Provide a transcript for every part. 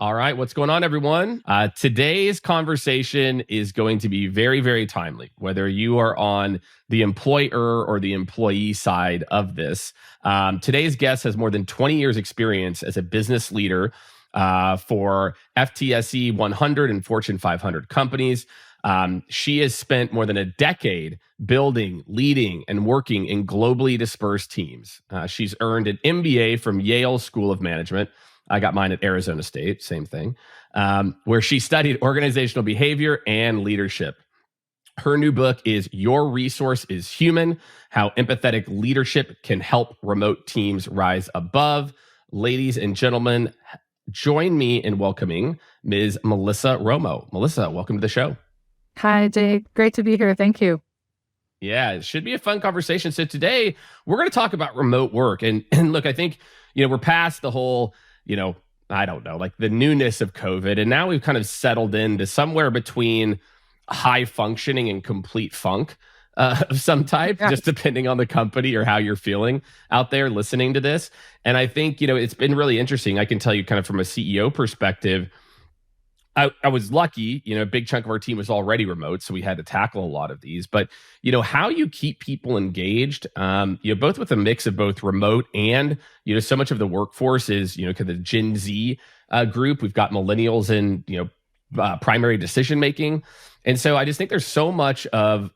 All right, what's going on, everyone? Today's conversation is going to be very, very timely, whether you are on the employer or the employee side of this. Today's guest has more than 20 years experience as a business leader for FTSE 100 and Fortune 500 companies. She has spent more than a decade building, leading, and working in globally dispersed teams. She's earned an MBA from Yale School of Management. I got mine at Arizona State, same thing, where she studied organizational behavior and leadership. Her new book is Your Resource is Human: How Empathetic Leadership Can Help Remote Teams Rise Above. Ladies and gentlemen, join me in welcoming Ms. Melissa Romo. Melissa, welcome to the show. Hi, Jake. Great to be here. Thank you. Yeah, it should be a fun conversation. So today we're going to talk about remote work. And look, I think, we're past the whole, I don't know, like the newness of COVID. And now we've kind of settled into somewhere between high functioning and complete funk of some type, just depending on the company or how you're feeling out there listening to this. And I think, it's been really interesting. I can tell you kind of from a CEO perspective, I was lucky, a big chunk of our team was already remote, so we had to tackle a lot of these. But, how you keep people engaged, both with a mix of both remote and, so much of the workforce is, kind of the Gen Z group. We've got millennials in, primary decision making. And so I just think there's so much of,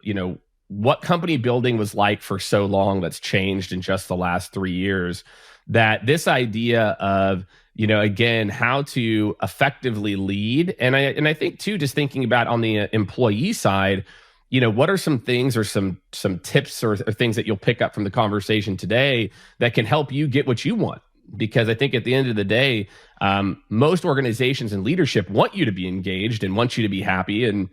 what company building was like for so long that's changed in just the last 3 years, that this idea of, again, how to effectively lead. And I think too, just thinking about on the employee side, what are some things or some tips or things that you'll pick up from the conversation today that can help you get what you want? Because I think at the end of the day, most organizations and leadership want you to be engaged and want you to be happy. And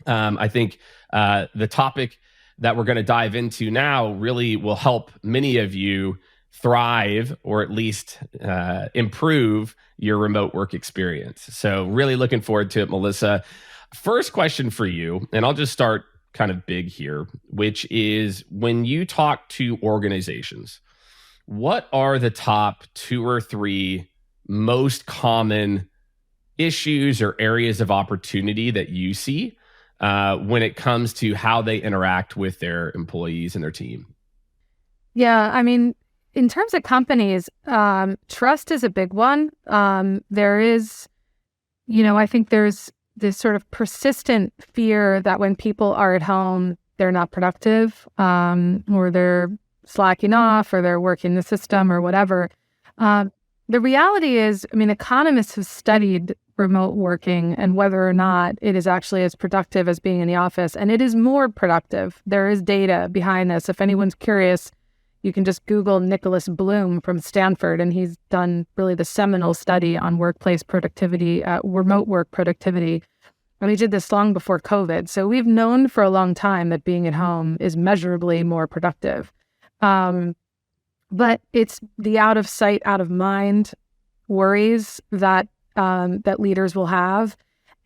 I think the topic that we're going to dive into now really will help many of you thrive, or at least improve your remote work experience. So really looking forward to it, Melissa. First question for you, and I'll just start kind of big here, which is when you talk to organizations, what are the top 2 or 3 most common issues or areas of opportunity that you see when it comes to how they interact with their employees and their team? Yeah, I mean, in terms of companies, trust is a big one. There is, I think there's this sort of persistent fear that when people are at home, they're not productive, or they're slacking off, or they're working the system or whatever. The reality is, economists have studied remote working and whether or not it is actually as productive as being in the office, and it is more productive. There is data behind this. If anyone's curious, you can just Google Nicholas Bloom from Stanford, and he's done really the seminal study on workplace productivity, remote work productivity. And he did this long before COVID. So we've known for a long time that being at home is measurably more productive. But it's the out of sight, out of mind worries that that leaders will have.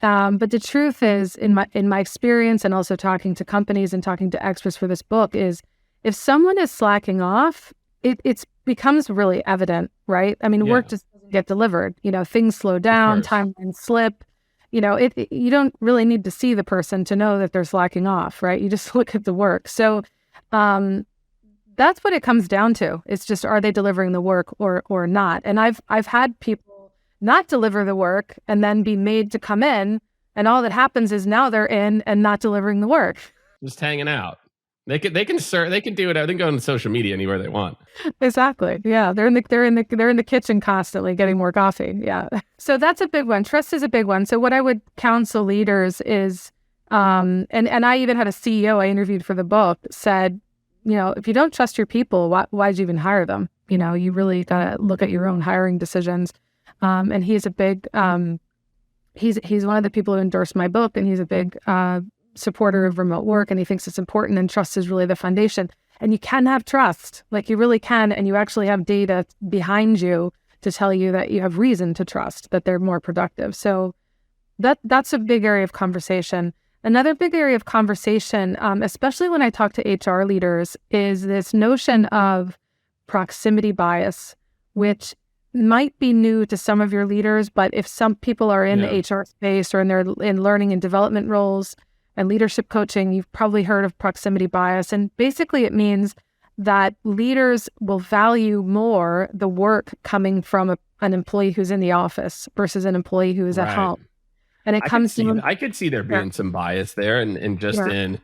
But the truth is, in my experience, and also talking to companies and talking to experts for this book, is if someone is slacking off, it becomes really evident, right? Work just doesn't get delivered. Things slow down, timelines slip. You don't really need to see the person to know that they're slacking off, right? You just look at the work. So that's what it comes down to. It's just, are they delivering the work or not? And I've had people not deliver the work and then be made to come in, and all that happens is now they're in and not delivering the work. Just hanging out. They can do it. They can go on social media anywhere they want. Exactly. Yeah, they're in the kitchen constantly getting more coffee. Yeah. So that's a big one. Trust is a big one. So what I would counsel leaders is, and I even had a CEO I interviewed for the book said, if you don't trust your people, why'd you even hire them? You really gotta look at your own hiring decisions. And he's a big, he's one of the people who endorsed my book, and he's a big supporter of remote work, and he thinks it's important, and trust is really the foundation. And you can have trust, like you really can, and you actually have data behind you to tell you that you have reason to trust that they're more productive. So that's a big area of conversation. Another big area of conversation, especially when I talk to HR leaders, is this notion of proximity bias, which might be new to some of your leaders, but if some people are in the HR space or in learning and development roles and leadership coaching, you've probably heard of proximity bias. And basically it means that leaders will value more the work coming from an employee who's in the office versus an employee who is at home. And it comes to... I could see there being some bias there and just in,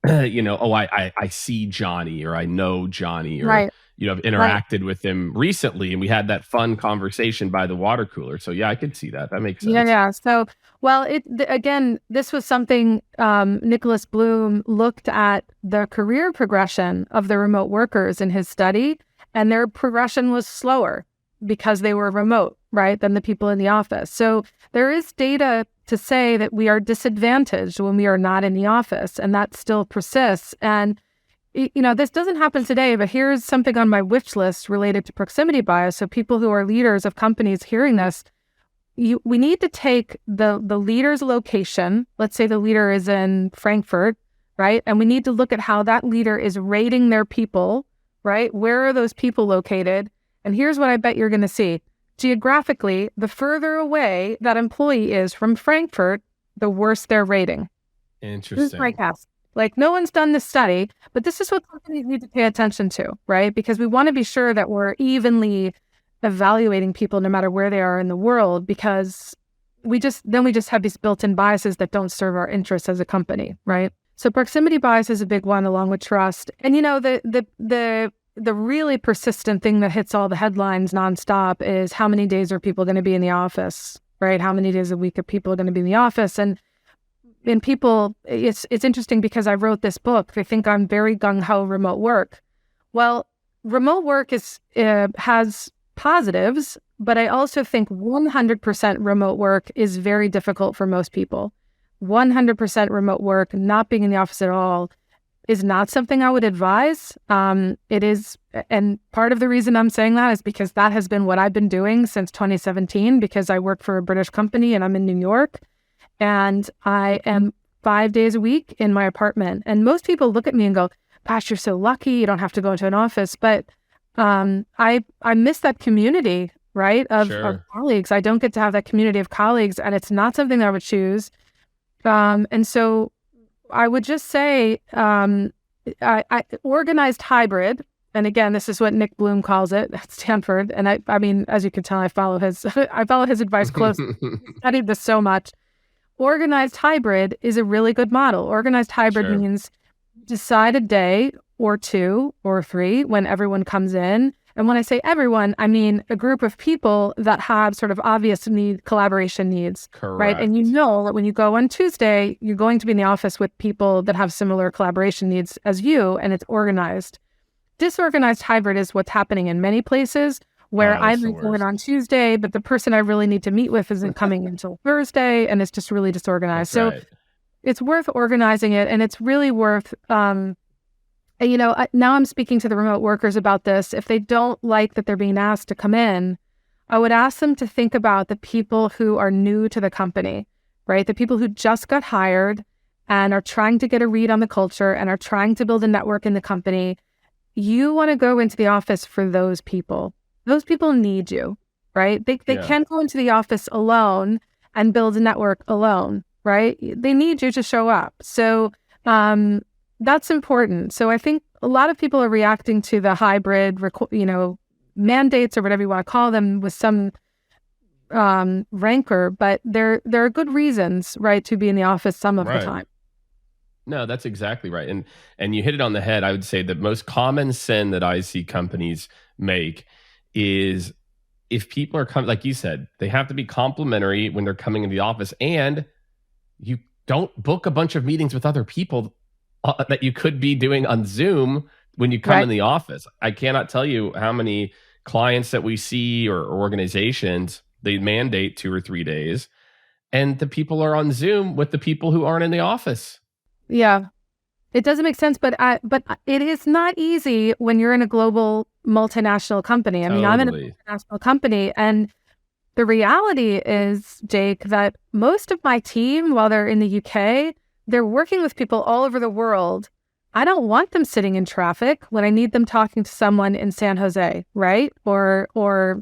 I see Johnny, or I know Johnny, or, I've interacted with him recently and we had that fun conversation by the water cooler. So I could see that. That makes sense. Yeah. So, well, again, this was something Nicholas Bloom looked at the career progression of the remote workers in his study, and their progression was slower because they were remote, right, than the people in the office. So there is data to say that we are disadvantaged when we are not in the office, and that still persists. And, this doesn't happen today, but here's something on my wish list related to proximity bias. So people who are leaders of companies hearing this, we need to take the leader's location. Let's say the leader is in Frankfurt, right? And we need to look at how that leader is rating their people, right? Where are those people located? And here's what I bet you're going to see. Geographically, the further away that employee is from Frankfurt, the worse their rating. Interesting. This is my guess. Like, no one's done this study, but this is what companies need to pay attention to, right? Because we want to be sure that we're evenly evaluating people no matter where they are in the world, because we just have these built-in biases that don't serve our interests as a company, right? So proximity bias is a big one, along with trust. And the really persistent thing that hits all the headlines nonstop is how many days are people going to be in the office, right? How many days a week are people going to be in the office? And people, it's interesting because I wrote this book. They think I'm very gung-ho remote work. Well, remote work has positives, but I also think 100% remote work is very difficult for most people. 100% remote work, not being in the office at all, is not something I would advise. It is, and part of the reason I'm saying that is because that has been what I've been doing since 2017, because I work for a British company and I'm in New York, and I am 5 days a week in my apartment. And most people look at me and go, gosh, you're so lucky, you don't have to go into an office. But I miss that community, right, of colleagues. I don't get to have that community of colleagues, and it's not something I would choose. And so I would just say I organized hybrid. And again, this is what Nick Bloom calls it at Stanford. And I mean, as you can tell, I follow his advice closely. I studied this so much. Organized hybrid is a really good model. Organized hybrid means decide a day or 2 or 3 when everyone comes in. And when I say everyone, I mean a group of people that have sort of obvious collaboration needs. Correct. Right? And that when you go on Tuesday, you're going to be in the office with people that have similar collaboration needs as you, and it's organized. Disorganized hybrid is what's happening in many places, where I'm going on Tuesday, but the person I really need to meet with isn't coming until Thursday, and it's just really disorganized. It's worth organizing it, and it's really worth, now I'm speaking to the remote workers about this. If they don't like that they're being asked to come in, I would ask them to think about the people who are new to the company, right? The people who just got hired and are trying to get a read on the culture and are trying to build a network in the company. You want to go into the office for those people. Those people need you, right? They can't go into the office alone and build a network alone, right? They need you to show up. So that's important. So I think a lot of people are reacting to the hybrid, mandates or whatever you want to call them with some rancor, but there are good reasons, right, to be in the office some of the time. No, that's exactly right. And you hit it on the head. I would say the most common sin that I see companies make is if people are coming, like you said, they have to be complimentary when they're coming in the office, and you don't book a bunch of meetings with other people that you could be doing on Zoom when you come in the office. I cannot tell you how many clients that we see or organizations, they mandate 2 or 3 days, and the people are on Zoom with the people who aren't in the office. Yeah, it doesn't make sense, but it is not easy when you're in a global multinational company. I mean, I'm in a multinational company, and the reality is, Jake, that most of my team, while they're in the UK, they're working with people all over the world I don't want them sitting in traffic when I need them talking to someone in San Jose, right? Or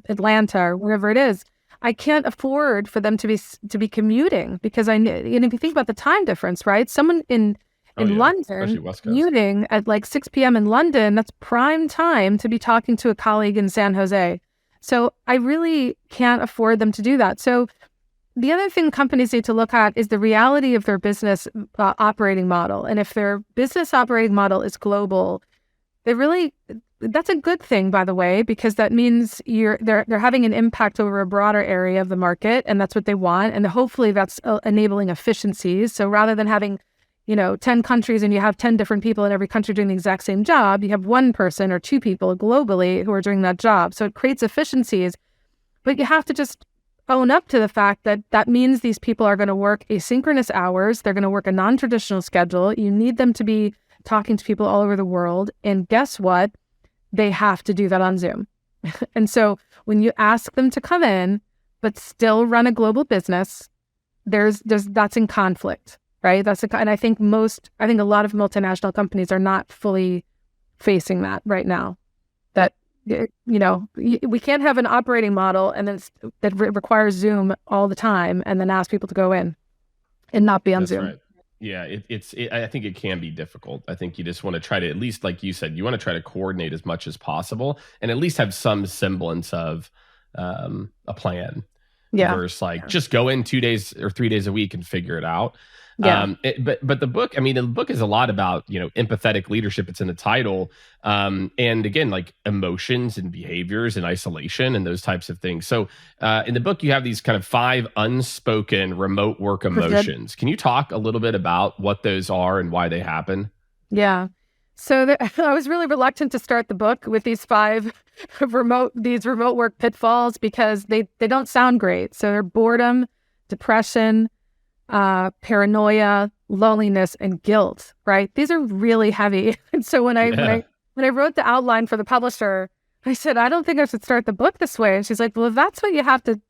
Atlanta or wherever it is. I can't afford for them to be commuting because and if you think about the time difference, right? Someone in London commuting at like 6 p.m. in London, that's prime time to be talking to a colleague in San Jose. So I really can't afford them to do that. So the other thing companies need to look at is the reality of their business operating model. And if their business operating model is global, that's a good thing, by the way, because that means they're having an impact over a broader area of the market, and that's what they want. And hopefully that's enabling efficiencies. So rather than having 10 countries and you have 10 different people in every country doing the exact same job, you have one person or two people globally who are doing that job. So it creates efficiencies, but you have to just own up to the fact that that means these people are going to work asynchronous hours. They're going to work a non-traditional schedule. You need them to be talking to people all over the world. And guess what? They have to do that on Zoom. And so when you ask them to come in, but still run a global business, that's in conflict, right? And I think a lot of multinational companies are not fully facing that right now. That we can't have an operating model and then that requires Zoom all the time and then ask people to go in and not be on Zoom. Right. Yeah, I think it can be difficult. I think you just want to try to, at least like you said, you want to try to coordinate as much as possible and at least have some semblance of a plan. Yeah. Versus just go in 2 days or 3 days a week and figure it out. Yeah. But the book is a lot about, empathetic leadership. It's in the title. And again, like emotions and behaviors and isolation and those types of things. So in the book, you have these kind of 5 unspoken remote work emotions. Can you talk a little bit about what those are and why they happen? Yeah. So I was really reluctant to start the book with these 5 remote work pitfalls because they don't sound great. So they're boredom, depression, paranoia, loneliness, and guilt, right? These are really heavy. And so when I wrote the outline for the publisher, I said, I don't think I should start the book this way. And she's like, well, if that's what you have to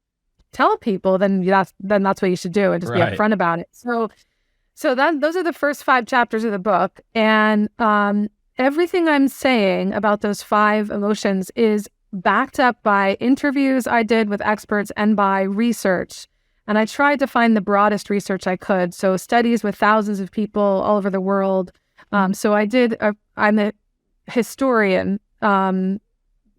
tell people, then that's what you should do and just be upfront about it. So those are the first 5 chapters of the book. And everything I'm saying about those 5 emotions is backed up by interviews I did with experts and by research. And I tried to find the broadest research I could. So studies with thousands of people all over the world. So I'm a historian,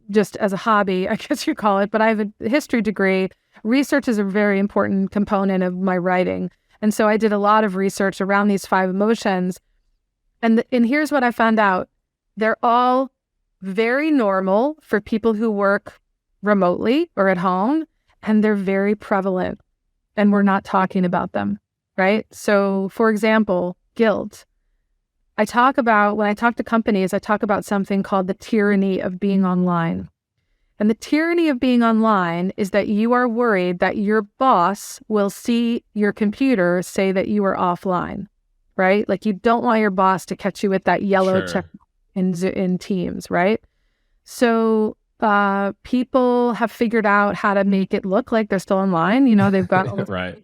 just as a hobby, I guess you call it, but I have a history degree. Research is a very important component of my writing. And so I did a lot of research around these 5 emotions. And here's what I found out. They're all very normal for people who work remotely or at home, and they're very prevalent. And we're not talking about them, right? So, for example, guilt. When I talk to companies, I talk about something called the tyranny of being online. And the tyranny of being online is that you are worried that your boss will see your computer say that you are offline, right? Like you don't want your boss to catch you with that yellow check in Teams, right? So people have figured out how to make it look like they're still online. They've got right.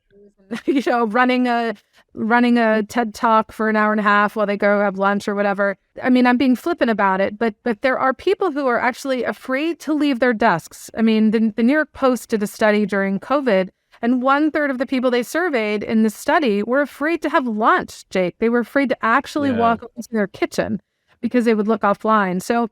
running a TED talk for an hour and a half while they go have lunch or whatever. I mean, I'm being flippant about it, but there are people who are actually afraid to leave their desks. I mean, the New York Post did a study during COVID, and 1/3 of the people they surveyed in the study were afraid to have lunch, Jake. They were afraid to actually walk into their kitchen because they would look offline. So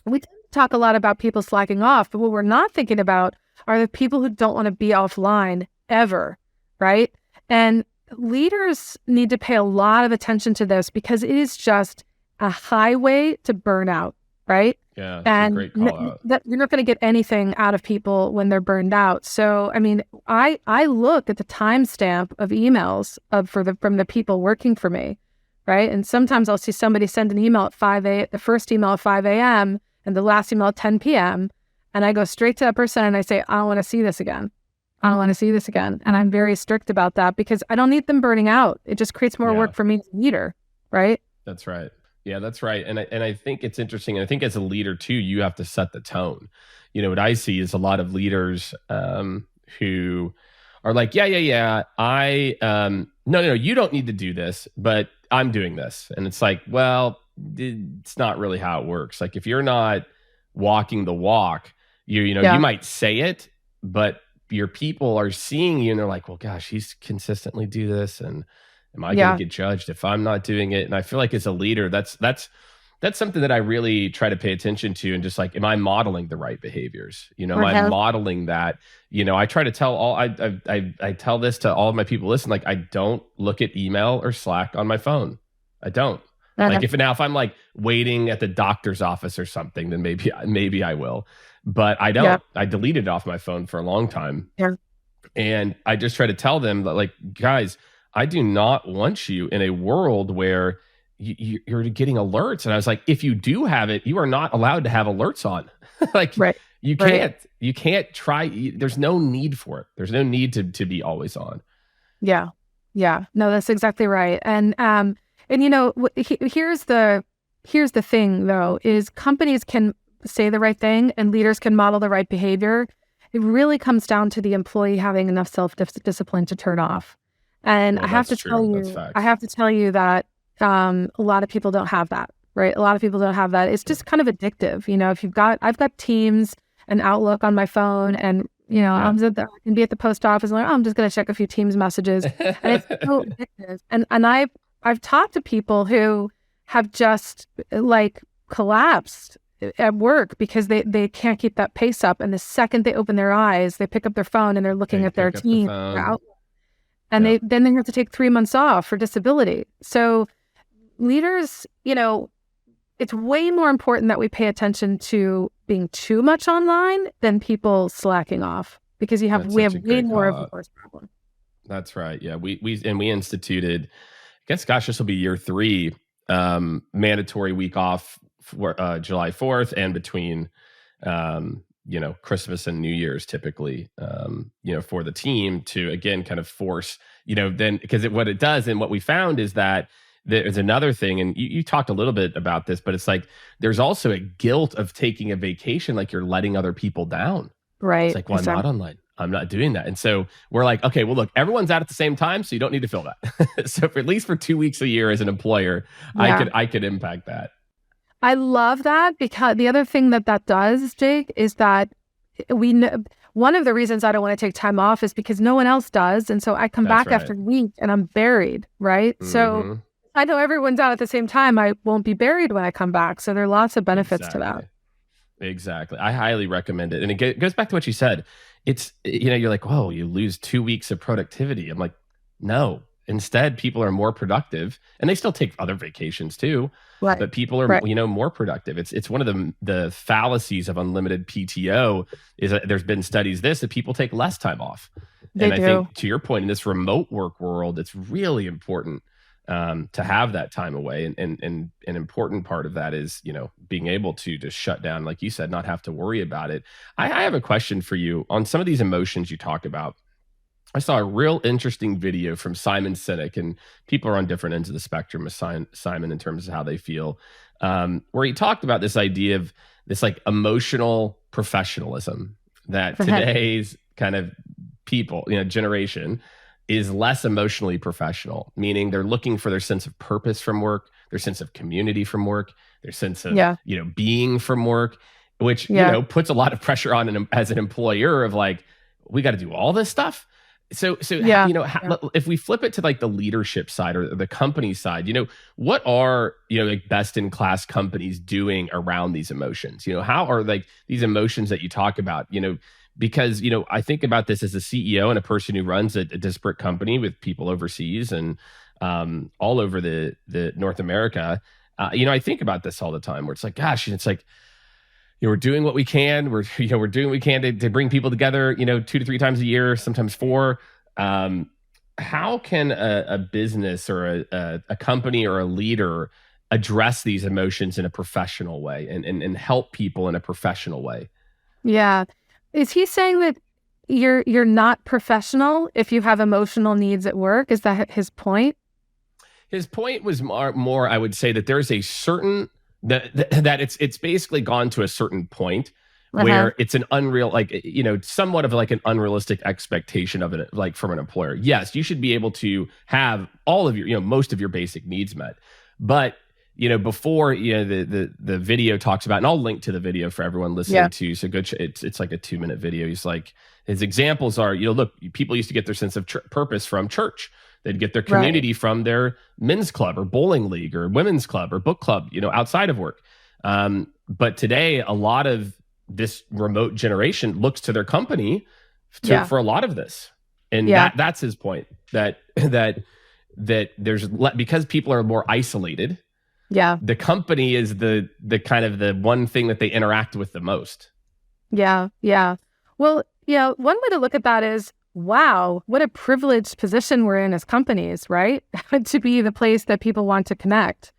we talk a lot about people slacking off, but what we're not thinking about are the people who don't want to be offline ever, right? And leaders need to pay a lot of attention to this because it is just a highway to burnout, right? Yeah, that's a great call out. You're not going to get anything out of people when they're burned out. So, I mean, I look at the timestamp of emails from the people working for me, right? And sometimes I'll see somebody send an email at the first email at 5 a.m. and the last email at 10 p.m. And I go straight to that person and I say, I don't want to see this again. I don't want to see this again. And I'm very strict about that because I don't need them burning out. It just creates more work for me as a leader, right? That's right. Yeah, that's right. And I think it's interesting. And I think as a leader too, you have to set the tone. What I see is a lot of leaders who are like, no, you don't need to do this, but I'm doing this. And it's like, well, it's not really how it works. Like if you're not walking the walk, you Yeah. might say it, but your people are seeing you and they're like, well, gosh, he's consistently do this. And am I going to Yeah. get judged if I'm not doing it? And I feel like as a leader, that's something that I really try to pay attention to, and just like, am I modeling the right behaviors? Am I modeling that? I try to tell I tell this to all of my people. Listen, like I don't look at email or Slack on my phone. I don't. Like if I'm like waiting at the doctor's office or something, then maybe I will, but I don't. Yeah. I deleted it off my phone for a long time. Yeah. And I just try to tell them that, like, guys, I do not want you in a world where you're getting alerts. And I was like, if you do have it, you are not allowed to have alerts on. Like Right. you can't try. There's no need for it. There's no need to be always on. Yeah. Yeah. No, that's exactly right. And here's the thing though, is companies can say the right thing and leaders can model the right behavior. It really comes down to the employee having enough self-discipline to turn off. And I have to tell you that a lot of people don't have that, right? A lot of people don't have that. It's just kind of addictive. I've got Teams and Outlook on my phone, and I can be at the post office and like, oh, I'm just going to check a few Teams messages, and it's so addictive. And I've talked to people who have just like collapsed at work because they can't keep that pace up. And the second they open their eyes, they pick up their phone and they're looking at their team, their Outlook, and they have to take 3 months off for disability. So leaders, it's way more important that we pay attention to being too much online than people slacking off, because we have way more of a force problem. That's right. Yeah, we instituted, I guess, gosh, this will be year 3, mandatory week off for July 4th and between Christmas and New Year's, typically, for the team to, again, kind of force, then, because what it does, and what we found is that there's another thing, and you talked a little bit about this, but it's like there's also a guilt of taking a vacation, like you're letting other people down. Right. It's like, well, I'm not online. I'm not doing that. And so we're like, okay, well, look, everyone's out at the same time, so you don't need to feel that. So for at least for 2 weeks a year as an employer, I could impact that. I love that, because the other thing that does, Jake, is that one of the reasons I don't want to take time off is because no one else does. And so I come back after a week and I'm buried, right? Mm-hmm. So I know everyone's out at the same time. I won't be buried when I come back. So there are lots of benefits to that. Exactly. I highly recommend it. And it goes back to what you said. It's, you're like, whoa, you lose 2 weeks of productivity. I'm like, no. Instead, people are more productive, and they still take other vacations too. Right. But people are, more productive. It's one of the fallacies of unlimited PTO is that there's been studies that people take less time off. I think, to your point, in this remote work world, it's really important to have that time away. And an important part of that is, being able to just shut down, like you said, not have to worry about it. I have a question for you on some of these emotions you talk about. I saw a real interesting video from Simon Sinek, and people are on different ends of the spectrum with Simon in terms of how they feel, where he talked about this idea of this like emotional professionalism, that today's kind of people, generation, is less emotionally professional, meaning they're looking for their sense of purpose from work, their sense of community from work, their sense of being from work, which puts a lot of pressure on as an employer of like, we got to do all this stuff. So if we flip it to like the leadership side or the company side, what are like best in class companies doing around these emotions? How are like these emotions that you talk about? Because I think about this as a CEO and a person who runs a disparate company with people overseas and all over the North America. I think about this all the time, where it's like, gosh, it's like, we're doing what we can. We're doing what we can to bring people together, 2 to 3 times a year, sometimes 4. How can a business or a company or a leader address these emotions in a professional way and help people in a professional way? Yeah. Is he saying that you're not professional if you have emotional needs at work? Is that his point? His point was more, I would say, that there's a certain that it's basically gone to a certain point where it's an unreal, like, somewhat of like an unrealistic expectation of it, like from an employer. Yes, you should be able to have all of your, most of your basic needs met, but before, the video talks about, and I'll link to the video for everyone listening to. So go, it's like a 2-minute video. He's like, his examples are, look, people used to get their sense of purpose from church. They'd get their community from their men's club or bowling league or women's club or book club, outside of work. But today, a lot of this remote generation looks to their company for a lot of this. And that's his point, that there's, because people are more isolated. Yeah. The company is the kind of the one thing that they interact with the most. Yeah. Yeah. Well, one way to look at that is, wow, what a privileged position we're in as companies, right? To be the place that people want to connect.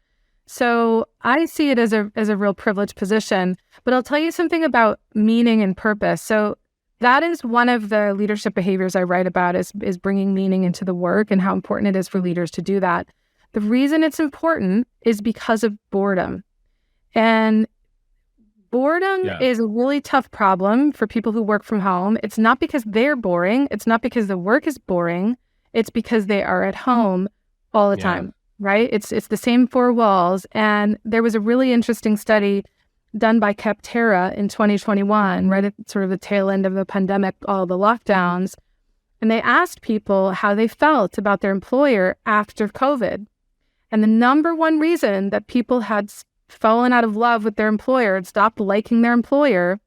So I see it as a real privileged position, but I'll tell you something about meaning and purpose. So that is one of the leadership behaviors I write about, is bringing meaning into the work and how important it is for leaders to do that. The reason it's important is because of boredom. And boredom is a really tough problem for people who work from home. It's not because they're boring. It's not because the work is boring. It's because they are at home all the time, right? It's the same four walls. And there was a really interesting study done by Capterra in 2021, right at sort of the tail end of the pandemic, all the lockdowns. And they asked people how they felt about their employer after COVID. And the number one reason that people had fallen out of love with their employer and stopped liking their employer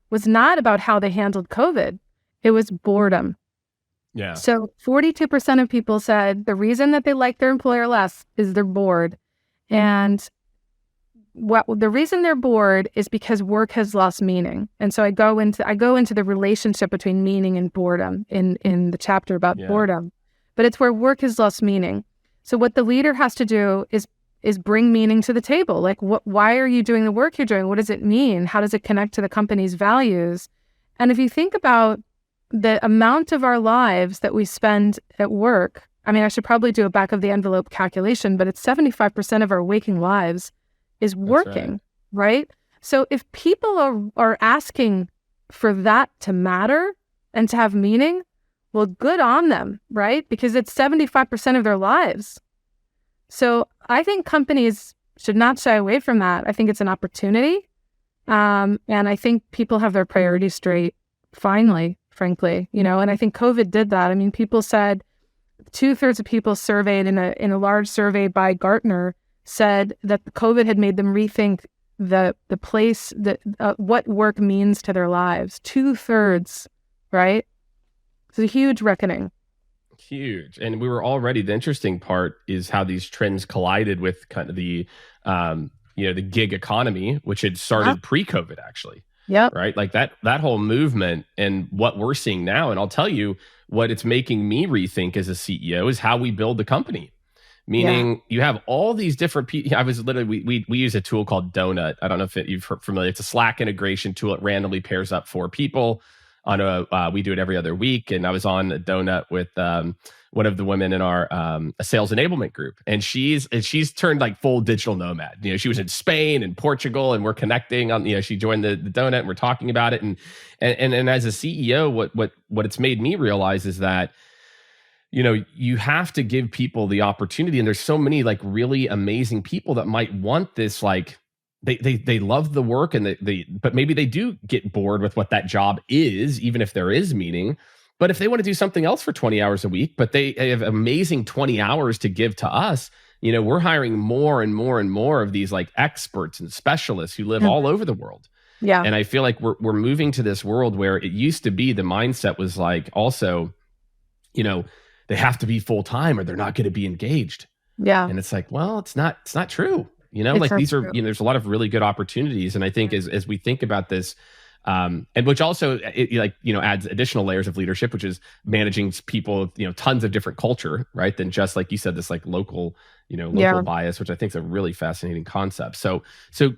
was not about how they handled COVID. It was boredom. Yeah. So 42% of people said the reason that they like their employer less is they're bored. And the reason they're bored is because work has lost meaning. And so I go into the relationship between meaning and boredom in the chapter about boredom. But it's where work has lost meaning. So what the leader has to do is bring meaning to the table. Like, why are you doing the work you're doing? What does it mean? How does it connect to the company's values? And if you think about the amount of our lives that we spend at work, I mean, I should probably do a back of the envelope calculation, but it's 75% of our waking lives is working, right? So if people are asking for that to matter and to have meaning, well, good on them, right? Because it's 75% of their lives. So I think companies should not shy away from that. I think it's an opportunity. And I think people have their priorities straight, finally, frankly, and I think COVID did that. I mean, people said 2/3 of people surveyed in a large survey by Gartner said that COVID had made them rethink the place that what work means to their lives. 2/3, right? It's a huge reckoning. Huge. And we were already, the interesting part is how these trends collided with kind of the gig economy, which had started pre-COVID, actually. Yeah. Right. Like that whole movement and what we're seeing now. And I'll tell you what it's making me rethink as a CEO is how we build the company. Meaning you have all these different people. I was literally, we use a tool called Donut. I don't know if you've heard familiar. It's a Slack integration tool. It randomly pairs up 4 people we do it every other week. And I was on a Donut with one of the women in our a sales enablement group. And she's turned like full digital nomad. She was in Spain and Portugal, and we're connecting on, she joined the Donut and we're talking about it. And as a CEO, what it's made me realize is that, you have to give people the opportunity. And there's so many like really amazing people that might want this, like, they love the work but maybe they do get bored with what that job is, even if there is meaning. But if they want to do something else for 20 hours a week, but they have amazing 20 hours to give to us, we're hiring more and more and more of these like experts and specialists who live all over the world. Yeah. And I feel like we're moving to this world where it used to be the mindset was like, also, they have to be full time or they're not going to be engaged. Yeah. And it's like, well, it's not true. It's like these true. are, there's a lot of really good opportunities. And I think as we think about this, and which also adds additional layers of leadership, which is managing people, tons of different culture, right? Than just like you said, this like local bias, which I think is a really fascinating concept. So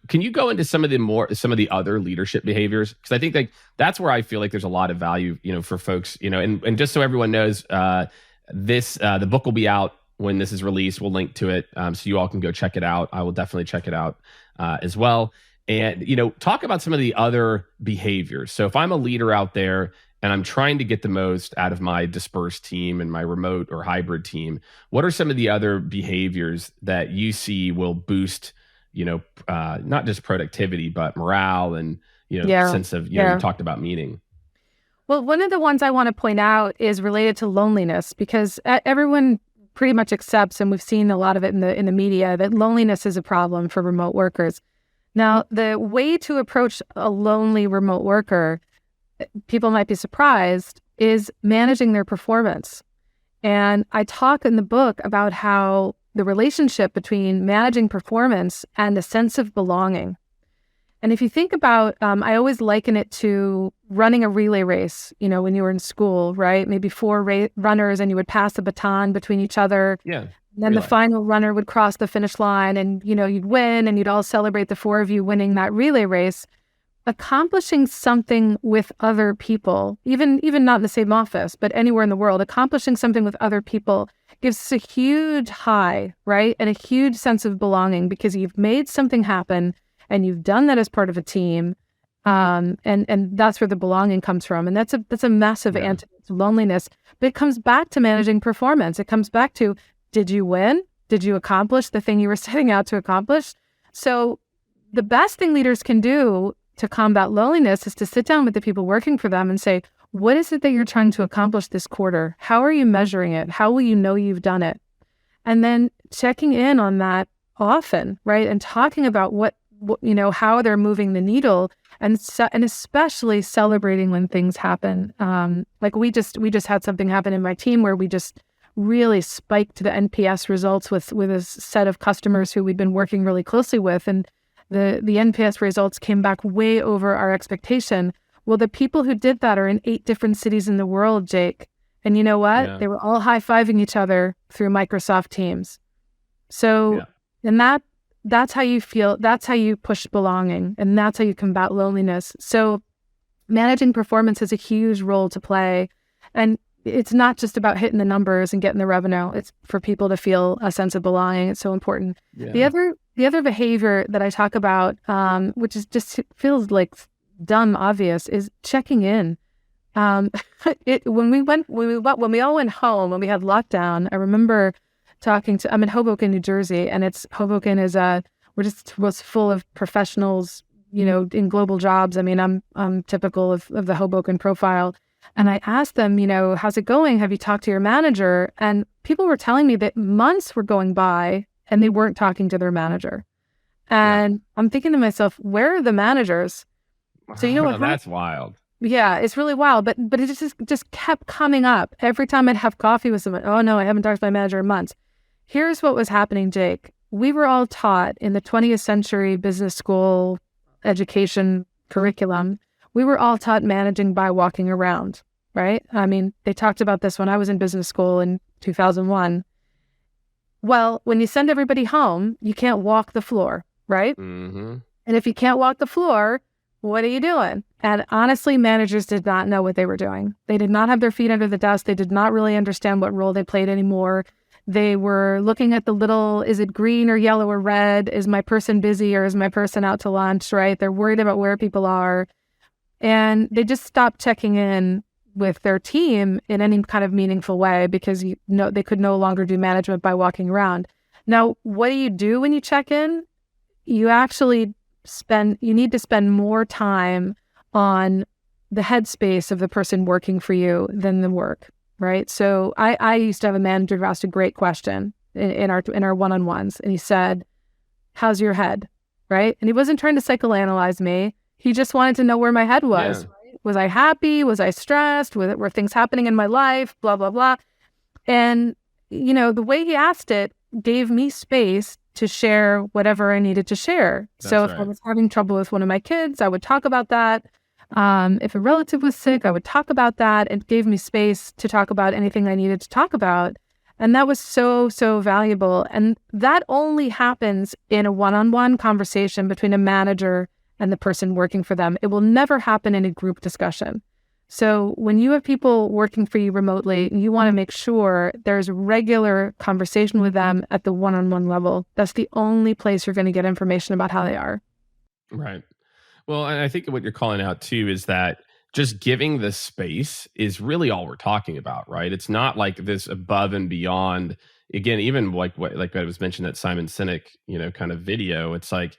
can you go into some of the other leadership behaviors? Because I think like that's where I feel like there's a lot of value, for folks, and just so everyone knows, the book will be out when this is released. We'll link to it so you all can go check it out. I will definitely check it out as well. And, talk about some of the other behaviors. So if I'm a leader out there and I'm trying to get the most out of my dispersed team and my remote or hybrid team. What are some of the other behaviors that you see will boost, not just productivity, but morale and, Yeah. sense of, you Yeah. talked about meaning. Well, one of the ones I want to point out is related to loneliness, because everyone pretty much accepts, and we've seen a lot of it in the media, that loneliness is a problem for remote workers. Now, the way to approach a lonely remote worker, people might be surprised, is managing their performance. And I talk in the book about how the relationship between managing performance and a sense of belonging. And if you think about, I always liken it to running a relay race, when you were in school, right? Maybe four runners, and you would pass the baton between each other. Yeah. Then the final runner would cross the finish line, and, you'd win, and you'd all celebrate the four of you winning that relay race. Accomplishing something with other people, even not in the same office, but anywhere in the world, accomplishing something with other people gives us a huge high, right? And a huge sense of belonging, because you've made something happen and you've done that as part of a team. And that's where the belonging comes from. And that's a massive antidote to loneliness. But it comes back to managing performance. It comes back to, did you win? Did you accomplish the thing you were setting out to accomplish? So the best thing leaders can do to combat loneliness is to sit down with the people working for them and say, what is it that you're trying to accomplish this quarter? How are you measuring it? How will you know you've done it? And then checking in on that often, right? And talking about how they're moving the needle, and especially celebrating when things happen. Like we just had something happen in my team where we just really spiked the NPS results with a set of customers who we'd been working really closely with, and the NPS results came back way over our expectation. Well, the people who did that are in 8 different cities in the world, Jake. And you know what? Yeah. They were all high-fiving each other through Microsoft Teams. So, and that's how you feel. That's how you push belonging, and that's how you combat loneliness. So managing performance has a huge role to play. And it's not just about hitting the numbers and getting the revenue. It's for people to feel a sense of belonging. It's so important. Yeah. The other behavior that I talk about, which is just feels like dumb obvious, is checking in. When we all went home, when we had lockdown, I remember I'm in Hoboken, New Jersey, and Hoboken is was full of professionals, in global jobs. I mean, I'm typical of the Hoboken profile. And I asked them, how's it going? Have you talked to your manager? And people were telling me that months were going by and they weren't talking to their manager. And I'm thinking to myself, where are the managers? So what? That's wild. Yeah, it's really wild. But it just kept coming up every time I'd have coffee with someone. Oh no, I haven't talked to my manager in months. Here's what was happening, Jake. We were all taught in the 20th century business school education curriculum, we were all taught managing by walking around, right? I mean, they talked about this when I was in business school in 2001. Well, when you send everybody home, you can't walk the floor, right? Mm-hmm. And if you can't walk the floor, what are you doing? And honestly, managers did not know what they were doing. They did not have their feet under the desk. They did not really understand what role they played anymore. They were looking at the little, is it green or yellow or red? Is my person busy or is my person out to lunch, right? They're worried about where people are. And they just stopped checking in with their team in any kind of meaningful way because they could no longer do management by walking around. Now, what do you do when you check in? You actually you need to spend more time on the headspace of the person working for you than the work, right? So I used to have a manager who asked a great question in our one-on-ones, and he said, "How's your head?" Right? And he wasn't trying to psychoanalyze me. He just wanted to know where my head was. Yeah. Right? Was I happy? Was I stressed? Were things happening in my life? Blah, blah, blah. And, the way he asked it gave me space to share whatever I needed to share. That's so if right. I was having trouble with one of my kids, I would talk about that. If a relative was sick, I would talk about that. It gave me space to talk about anything I needed to talk about. And that was so, so valuable. And that only happens in a one-on-one conversation between a manager and the person working for them. It will never happen in a group discussion. So when you have people working for you remotely, you want to make sure there's regular conversation with them at the one-on-one level. That's the only place you're going to get information about how they are. Right. Well, and I think what you're calling out too is that just giving the space is really all we're talking about, right? It's not like this above and beyond. Again, even like I was mentioning that Simon Sinek, kind of video. It's like,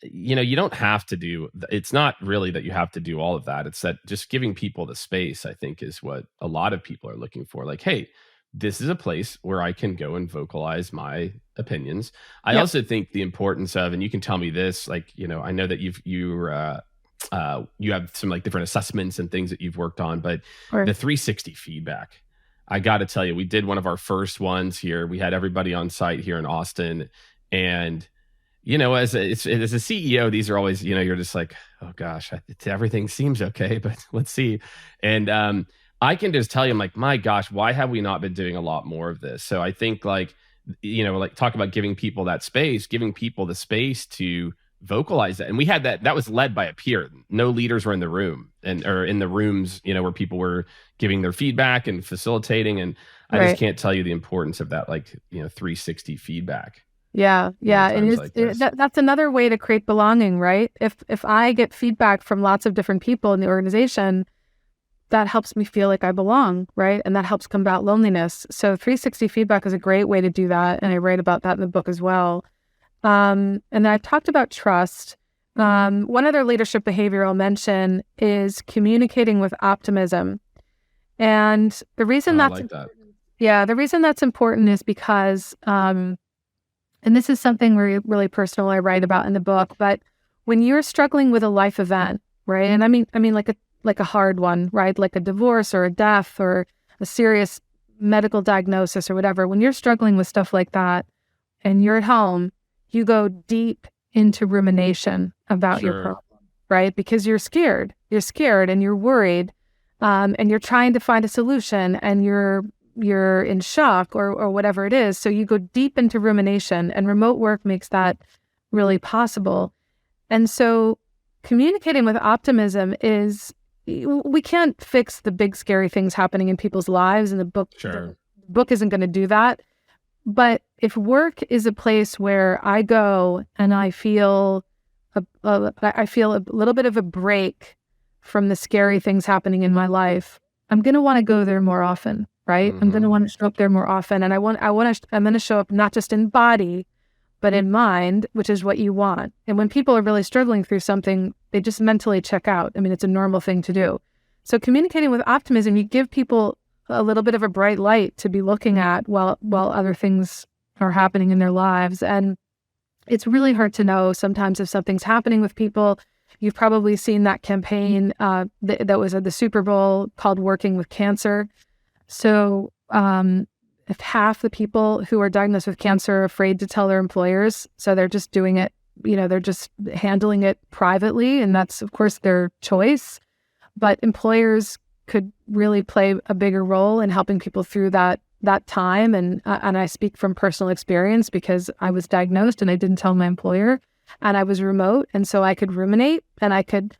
you don't have to do. It's not really that you have to do all of that. It's that just giving people the space, I think, is what a lot of people are looking for. Like, hey, this is a place where I can go and vocalize my opinions. I Yep. also think the importance of, and you can tell me this, like, I know that you have some like different assessments and things that you've worked on, but Or the 360 feedback, I got to tell you, we did one of our first ones here. We had everybody on site here in Austin, and as a CEO, these are always, you're just like, oh gosh, everything seems okay, but let's see. And I can just tell you, I'm like, my gosh, why have we not been doing a lot more of this? So I think like, like talk about giving people that space, giving people the space to vocalize that. And we had that was led by a peer. No leaders were in the room or in the rooms, where people were giving their feedback and facilitating. And I right. just can't tell you the importance of that, like, 360 feedback. Yeah, and Like that's another way to create belonging, right? If I get feedback from lots of different people in the organization, that helps me feel like I belong, right? And that helps combat loneliness. So 360 feedback is a great way to do that, and I write about that in the book as well. And then I've talked about trust. One other leadership behavior I'll mention is communicating with optimism. And the reason the reason that's important is because and this is something really personal I write about in the book, but when you're struggling with a life event, right? And I mean like a hard one, right? Like a divorce or a death or a serious medical diagnosis or whatever, when you're struggling with stuff like that and you're at home, you go deep into rumination about your problem, right? Because you're scared and you're worried, and you're trying to find a solution, and you're in shock or whatever it is. So you go deep into rumination, and remote work makes that really possible. And so communicating with optimism is, we can't fix the big scary things happening in people's lives, and the book isn't going to do that. But if work is a place where I go and I feel a little bit of a break from the scary things happening in my life, I'm going to want to go there more often, right? I'm going to want to show up there more often, and I'm going to show up not just in body, but in mind, which is what you want. And when people are really struggling through something, they just mentally check out. I mean, it's a normal thing to do. So communicating with optimism, you give people a little bit of a bright light to be looking at while other things are happening in their lives. And it's really hard to know sometimes if something's happening with people. You've probably seen that campaign that was at the Super Bowl called Working with Cancer. So if half the people who are diagnosed with cancer are afraid to tell their employers, so they're just doing it, they're just handling it privately, and that's, of course, their choice. But employers could really play a bigger role in helping people through that time. And I speak from personal experience because I was diagnosed and I didn't tell my employer, and I was remote. And so I could ruminate, and I could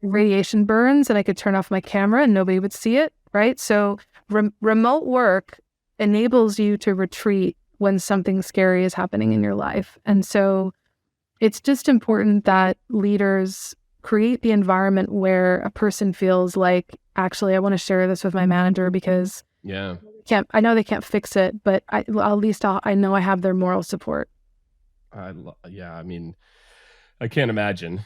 radiation burns, and I could turn off my camera and nobody would see it. Right. So remote work enables you to retreat when something scary is happening in your life. And so it's just important that leaders create the environment where a person feels like, actually, I want to share this with my manager because I know they can't fix it, but at least I know I have their moral support. I mean, I can't imagine.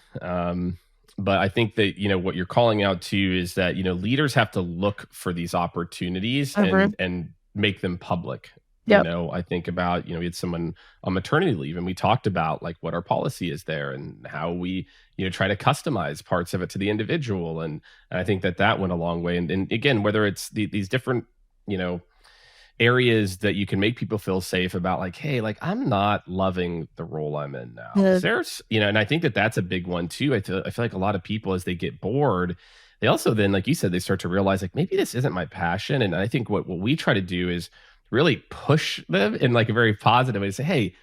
But I think that, what you're calling out to is that, leaders have to look for these opportunities and make them public. Yep. I think about, we had someone on maternity leave, and we talked about like what our policy is there and how we, try to customize parts of it to the individual. And I think that went a long way. And again, whether it's these different, areas that you can make people feel safe about, like, hey, like, I'm not loving the role I'm in now. There's, and I think that's a big one too. I feel like a lot of people, as they get bored, they also then, like you said, they start to realize like, maybe this isn't my passion. And I think what we try to do is really push them in like a very positive way to say, hey,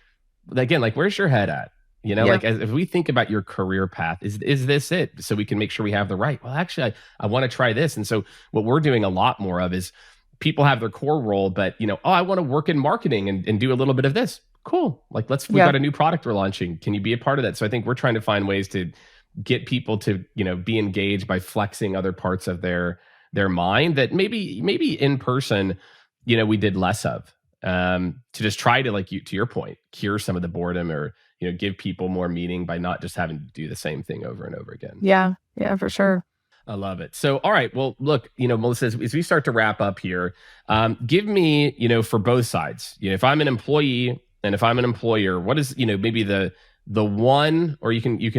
again, like, where's your head at? Like, if we think about your career path, is this it? So we can make sure we have the right, well, actually, I want to try this. And so what we're doing a lot more of is people have their core role, but I want to work in marketing and do a little bit of this. Cool. Like, we've got a new product we're launching. Can you be a part of that? So I think we're trying to find ways to get people to, be engaged by flexing other parts of their mind that maybe in person, we did less of, to just try to, like, to your point, cure some of the boredom, or, give people more meaning by not just having to do the same thing over and over again. Yeah, for sure. I love it. So, all right. Well, look, Melissa, as we start to wrap up here, give me, for both sides, if I'm an employee and if I'm an employer, what is, maybe the one, or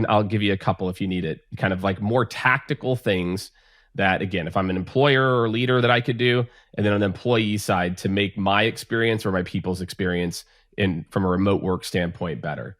I'll give you a couple if you need it, kind of like more tactical things that, again, if I'm an employer or leader, that I could do, and then on the employee side to make my experience or my people's experience from a remote work standpoint better.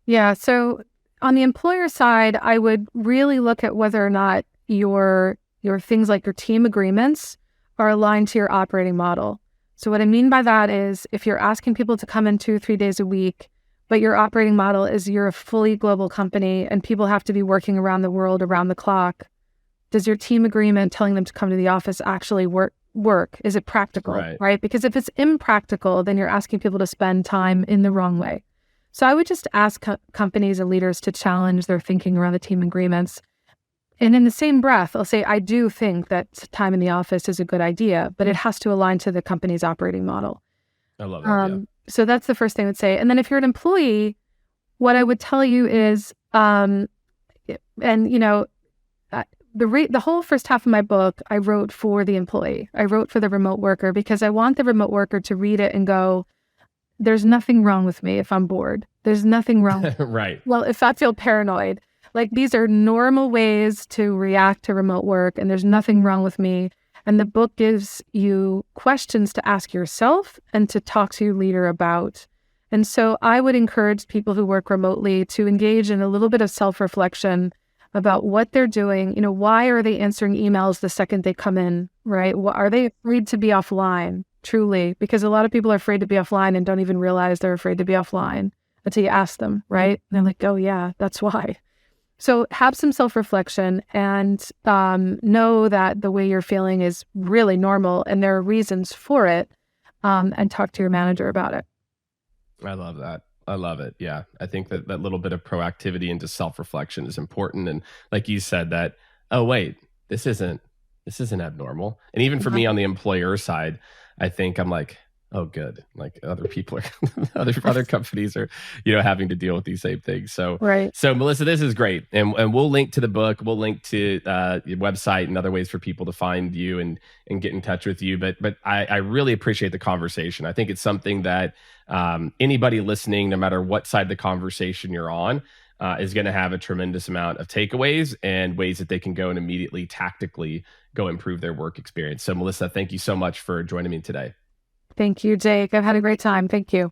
Yeah. So on the employer side, I would really look at whether or not your things like your team agreements are aligned to your operating model. So what I mean by that is, if you're asking people to come in 2-3 days a week, but your operating model is you're a fully global company and people have to be working around the world, around the clock, does your team agreement telling them to come to the office actually work? Is it practical, right? Because if it's impractical, then you're asking people to spend time in the wrong way. So I would just ask companies and leaders to challenge their thinking around the team agreements. And in the same breath, I'll say, I do think that time in the office is a good idea, but it has to align to the company's operating model. I love that. So that's the first thing I would say. And then if you're an employee, what I would tell you is, the whole first half of my book, I wrote for the employee. I wrote for the remote worker because I want the remote worker to read it and go, there's nothing wrong with me if I'm bored. There's nothing wrong. Right. Well, if I feel paranoid, like, these are normal ways to react to remote work, and there's nothing wrong with me. And the book gives you questions to ask yourself and to talk to your leader about. And so I would encourage people who work remotely to engage in a little bit of self-reflection about what they're doing. Why are they answering emails the second they come in, right? Are they afraid to be offline, truly? Because a lot of people are afraid to be offline and don't even realize they're afraid to be offline until you ask them, right? And they're like, oh yeah, that's why. So have some self-reflection and know that the way you're feeling is really normal and there are reasons for it, and talk to your manager about it. I love that. I love it. Yeah. I think that little bit of proactivity into self-reflection is important. And like you said, that, oh, wait, this isn't abnormal. And even for me on the employer side, I think I'm like, oh, good. Like, other people are, other companies are, having to deal with these same things. So, So Melissa, this is great. And we'll link to the book. We'll link to your website and other ways for people to find you and get in touch with you. But I really appreciate the conversation. I think it's something that anybody listening, no matter what side of the conversation you're on, is going to have a tremendous amount of takeaways and ways that they can go and immediately tactically go improve their work experience. So Melissa, thank you so much for joining me today. Thank you, Jake. I've had a great time. Thank you.